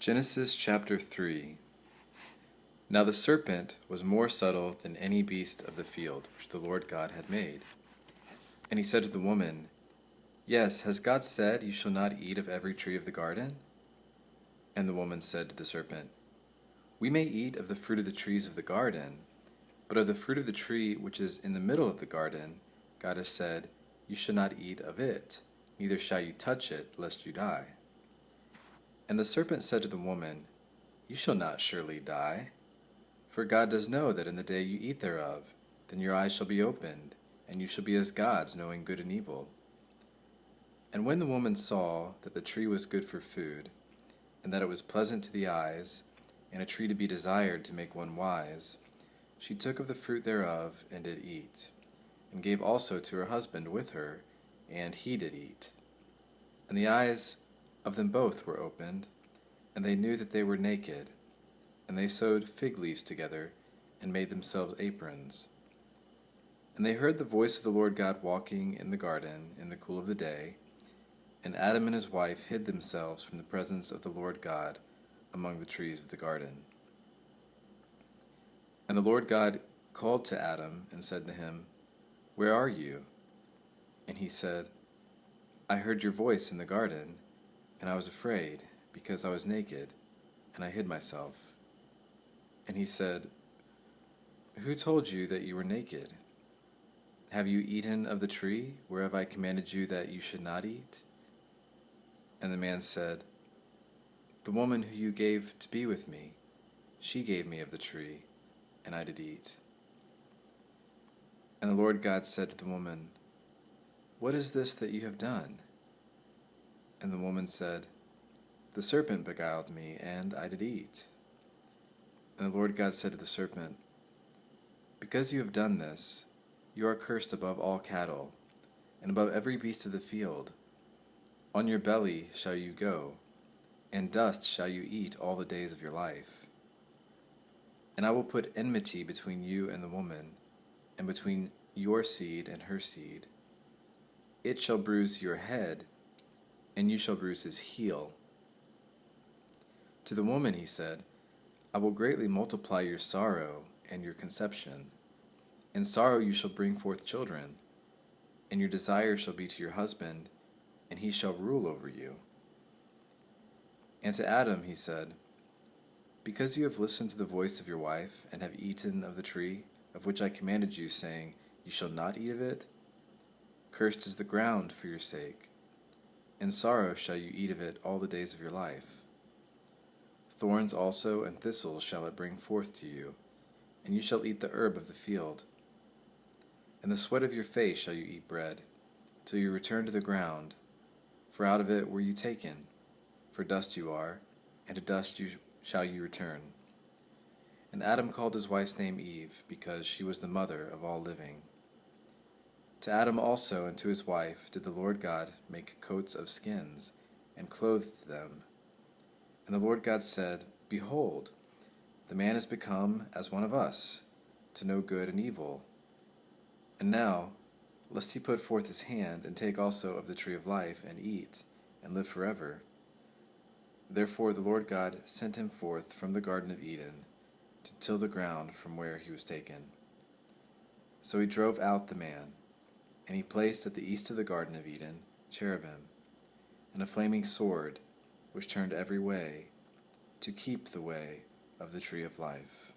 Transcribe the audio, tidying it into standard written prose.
Genesis chapter 3. Now the serpent was more subtle than any beast of the field which the Lord God had made. And he said to the woman, Yes, has God said, You shall not eat of every tree of the garden? And the woman said to the serpent, We may eat of the fruit of the trees of the garden, but of the fruit of the tree which is in the middle of the garden, God has said, You shall not eat of it, neither shall you touch it, lest you die. And the serpent said to the woman, You shall not surely die. For God does know that in the day you eat thereof, then your eyes shall be opened, and you shall be as gods, knowing good and evil. And when the woman saw that the tree was good for food, and that it was pleasant to the eyes, and a tree to be desired to make one wise, she took of the fruit thereof, and did eat, and gave also to her husband with her, and he did eat. And the eyes of them both were opened, and they knew that they were naked. And they sewed fig leaves together, and made themselves aprons. And they heard the voice of the Lord God walking in the garden in the cool of the day, and Adam and his wife hid themselves from the presence of the Lord God among the trees of the garden. And the Lord God called to Adam, and said to him, Where are you? And he said, I heard your voice in the garden, and I was afraid, because I was naked, and I hid myself. And he said, Who told you that you were naked? Have you eaten of the tree whereof I commanded you that you should not eat? And the man said, The woman who you gave to be with me, she gave me of the tree, and I did eat. And the Lord God said to the woman, What is this that you have done? And the woman said, The serpent beguiled me, and I did eat. And the Lord God said to the serpent, Because you have done this, you are cursed above all cattle, and above every beast of the field. On your belly shall you go, and dust shall you eat all the days of your life. And I will put enmity between you and the woman, and between your seed and her seed. It shall bruise your head, and you shall bruise his heel. To the woman he said, I will greatly multiply your sorrow and your conception. In sorrow you shall bring forth children, and your desire shall be to your husband, and he shall rule over you. And to Adam he said, Because you have listened to the voice of your wife, and have eaten of the tree, of which I commanded you, saying, You shall not eat of it, cursed is the ground for your sake. In sorrow shall you eat of it all the days of your life. Thorns also and thistles shall it bring forth to you, and you shall eat the herb of the field. In the sweat of your face shall you eat bread, till you return to the ground, for out of it were you taken. For dust you are, and to dust shall you return. And Adam called his wife's name Eve, because she was the mother of all living. To Adam also and to his wife did the Lord God make coats of skins, and clothed them. And the Lord God said, Behold, the man is become as one of us, to know good and evil. And now, lest he put forth his hand, and take also of the tree of life, and eat, and live forever. Therefore the Lord God sent him forth from the Garden of Eden, to till the ground from where he was taken. So he drove out the man, and he placed at the east of the Garden of Eden cherubim, and a flaming sword, which turned every way, to keep the way of the tree of life.